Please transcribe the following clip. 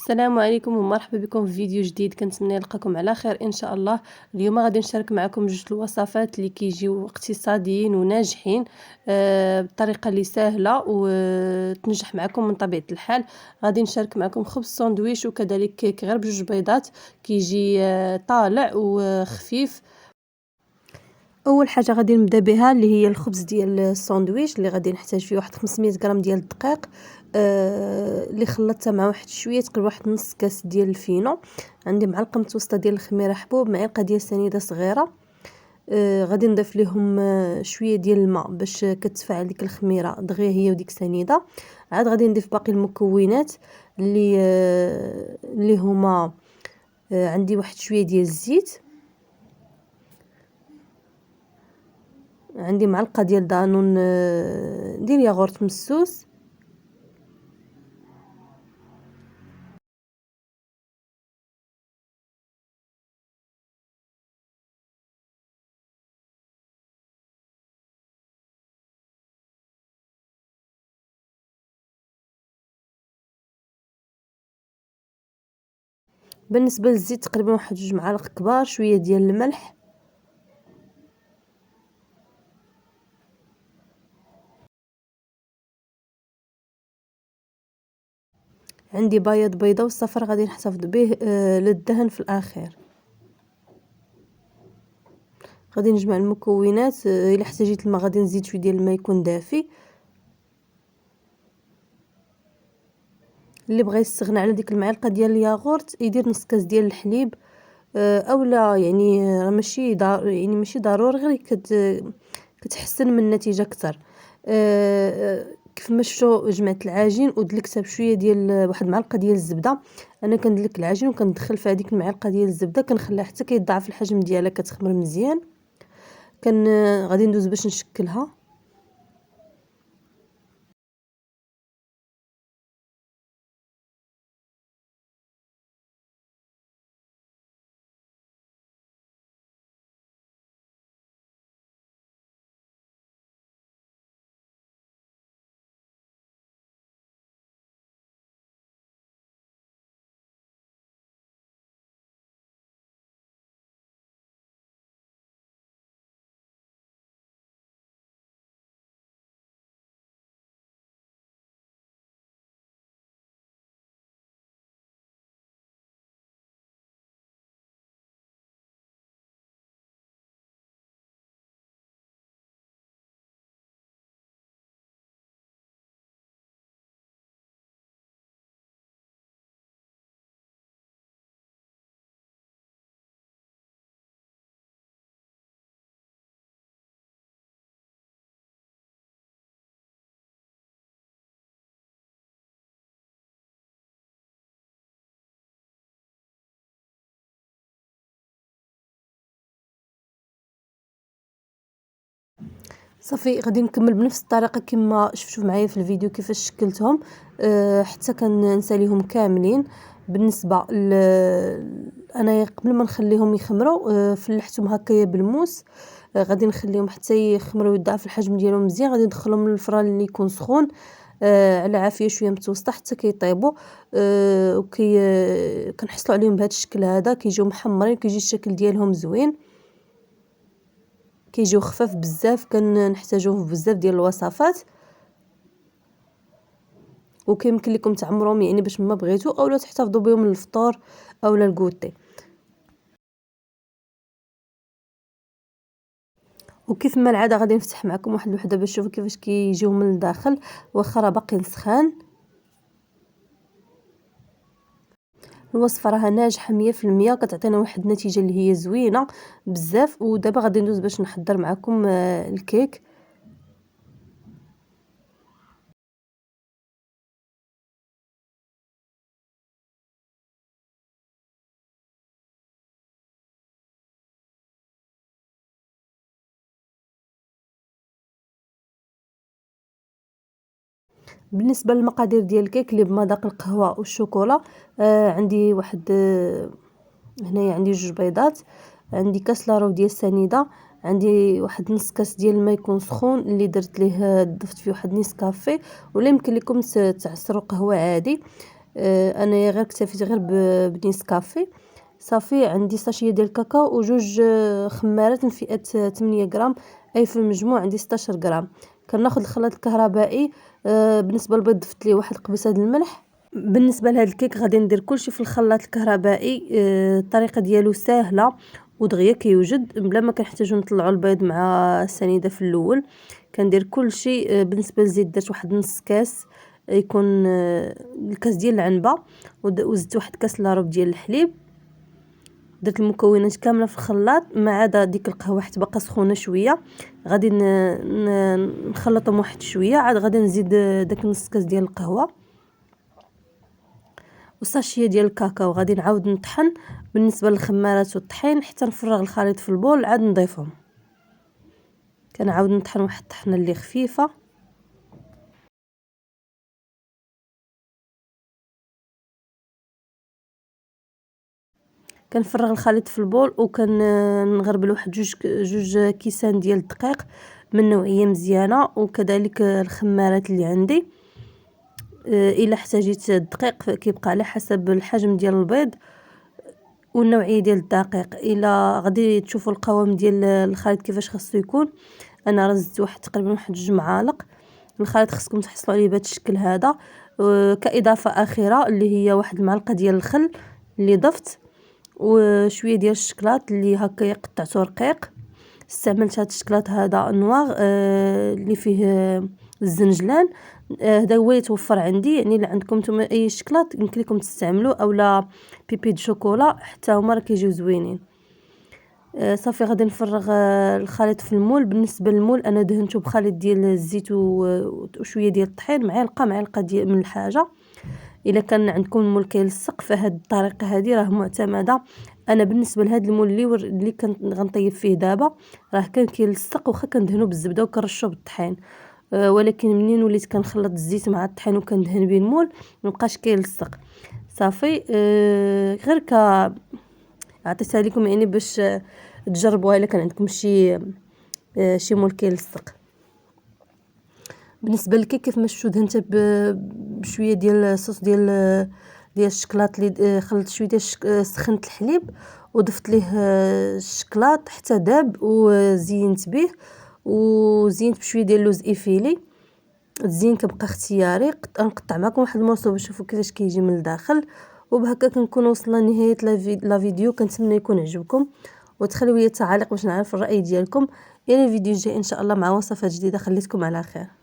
السلام عليكم ومرحبا بكم في فيديو جديد. كنتمنى نلقاكم على خير ان شاء الله. اليوم غادي نشارك معكم جوج الوصفات اللي كيجيو اقتصاديين وناجحين بطريقه اللي سهله وتنجح معكم من طبيعه الحال. غادي نشارك معكم خبز ساندويش وكذلك كيك غير بجوج بيضات، كيجي طالع وخفيف. اول حاجه غادي نبدا بها اللي هي الخبز ديال الساندويش، اللي غادي نحتاج فيه واحد 500 غرام ديال الدقيق اللي خلطتها مع واحد شويه تقريبا واحد نص كاس ديال الفينو. عندي معلقه متوسطه ديال الخميره حبوب، معلقه ديال سنيده صغيره. غادي نضيف ليهم شويه ديال الماء باش كتفاعل ديك الخميره دغيا هي وديك السنيده. عاد غادي نضيف باقي المكونات اللي هما عندي واحد شويه ديال الزيت، عندي معلقه ديال دانون ديال ياغورت مسوس، بالنسبه للزيت تقريبا واحد جوج معالق كبار، شويه ديال الملح، عندي بياض بيضه والصفر غادي نحتفظ به للدهن في الاخير. غادي نجمع المكونات، الا احتاجيت الماء غادي نزيد شويه ديال الماء يكون دافي. اللي بغى يستغنى على ديك المعلقه ديال الياغورت يدير نص كاس ديال الحليب اولا يعني ماشي ضروري، غير كتحسن من النتيجه اكثر. كيف ما شفتوا جمعت العجين ودلكتها بشويه ديال واحد معلقه ديال الزبده. انا كندلك العجين وكندخل فيها ديك المعلقه ديال الزبده، كنخليها حتى كيضاعف الحجم ديالها، كتخمر مزيان. غادي ندوز باش نشكلها. صافي غادي نكمل بنفس الطريقه كما شفتوا معايا في الفيديو كيفاش شكلتهم حتى كنساليهم كاملين. بالنسبه انا قبل ما نخليهم يخمروا فلحتهم هكايا بالموس. غادي نخليهم حتى يخمروا ويضاعف الحجم ديالهم مزيان. غادي ندخلهم للفران اللي يكون سخون على عافيه شويه متوسطه حتى كيطيبوا. كنحصلوا عليهم بهذا الشكل هذا، كيجيو محمرين، كيجي الشكل ديالهم زوين، كيجيو خفاف بزاف، كنحتاجوه في بزاف ديال الوصفات. وكيمكن لكم تعمروهم يعني باش ما بغيتو اولا تحتفظوا بهم للفطور اولا الكوتي. وكيف ما العاده غادي نفتح معكم واحد الوحده باش تشوفوا كيفاش كيجيو من الداخل واخا راه باقيين سخان. الوصفه راها ناجحه 100%، كتعطينا واحد النتيجه اللي هي زوينه بزاف. ودابا غادي ندوز باش نحضر معكم الكيك. بالنسبه للمقادير ديال الكيك اللي بمذاق القهوه والشوكولا، عندي واحد هنايا عندي جوج بيضات، عندي كاس لاروب ديال السنيده، عندي واحد نص كاس ديال الماء يكون سخون اللي درت ليه ضفت فيه واحد نص كافي، ولا يمكن لكم تعصروا قهوه عادي. انايا غير اكتفيت غير بنيسكافي. صافي عندي ساشيه ديال الكاكاو وجوج خمارات من فئه 8 غرام، اي في المجموع عندي 16 غرام. كناخذ الخلاط الكهربائي. بالنسبه للبيض ضفت ليه واحد القبيصه ديال الملح. بالنسبه لهاد الكيك غادي ندير كلشي في الخلاط الكهربائي. الطريقه ديالو سهله ودغيا كيوجد بلا ما كنحتاجو نطلعوا البيض مع السنيده في الاول. كندير كلشي. بالنسبه للزيت درت واحد نص كاس، يكون الكاس ديال العنبه، وزدت واحد كاس لاروب ديال الحليب. درت المكونات كامله في الخلاط ما عدا ديك القهوه حيت باقا سخونه شويه. غادي نخلطهم واحد شويه، عاد غادي نزيد داك نص كاس ديال القهوه وساشيه ديال الكاكاو. غادي نعاود نطحن بالنسبه للخمارات والطحين حتى نفرغ الخليط في البول، عاد نضيفهم. كنعاود نطحن واحد الطحنه اللي خفيفه. كنفرغ الخليط في البول وكنغربل واحد جوج كيسان ديال الدقيق من نوعيه مزيانه، وكذلك الخمارات اللي عندي. الا احتاجيت الدقيق كيبقى على حسب الحجم ديال البيض والنوعيه ديال الدقيق. الا غادي تشوفوا القوام ديال الخليط كيفاش خاصو يكون، انا رزت واحد تقريبا واحد 2 معالق. الخليط خصكم تحصلوا عليه بهذا الشكل هذا. كاضافه اخيره اللي هي واحد المعلقه ديال الخل اللي ضفت، وشويه ديال الشكلاط اللي هكا قطعته رقيق. استعملت هذا الشكلاط هذا نوار اللي فيه الزنجلان. هذا هو اللي توفر عندي. يعني الا عندكم نتوما اي شكلاط يمكن لكم تستعملوا، اولا بيبي دو شوكولا حتى هما راه كيجيو زوينين. صافي غادي نفرغ الخليط في المول. بالنسبه للمول انا دهنته بخليط ديال الزيت وشويه ديال الطحين، معلقه ديال من الحاجه. الا كان عندكم المول كيلصق فهاد الطريقه هذه راه معتمده. انا بالنسبه لهاد المول اللي كنت غنطيب فيه دابا راه كان كيلصق، واخا كندهنو بالزبده وكنرشو بالطحين. ولكن منين وليت كنخلط الزيت مع الطحين وكندهن به المول مبقاش كيلصق. صافي غير عطيتها لكم يعني باش تجربوها الا كان عندكم شي مول كيلصق. بالنسبه للكيك كيف ما شفتوا دهنته بشويه ديال الصوص ديال الشكلاط اللي خلطت شويه ديال سخنت الحليب وضفت ليه الشكلاط حتى داب وزينت به، وزينت بشويه ديال اللوز ايفيلي. الزين كيبقى اختياري. نقطع معكم واحد المورسو باش تشوفوا كيفاش كيجي من الداخل. وبهكا كنكون وصلنا لنهايه لا فيديو. كنتمنى يكون عجبكم وتخليو لي تعاليق باش نعرف الراي ديالكم. الى الفيديو الجاي ان شاء الله مع وصفات جديده. خليتكم على خير.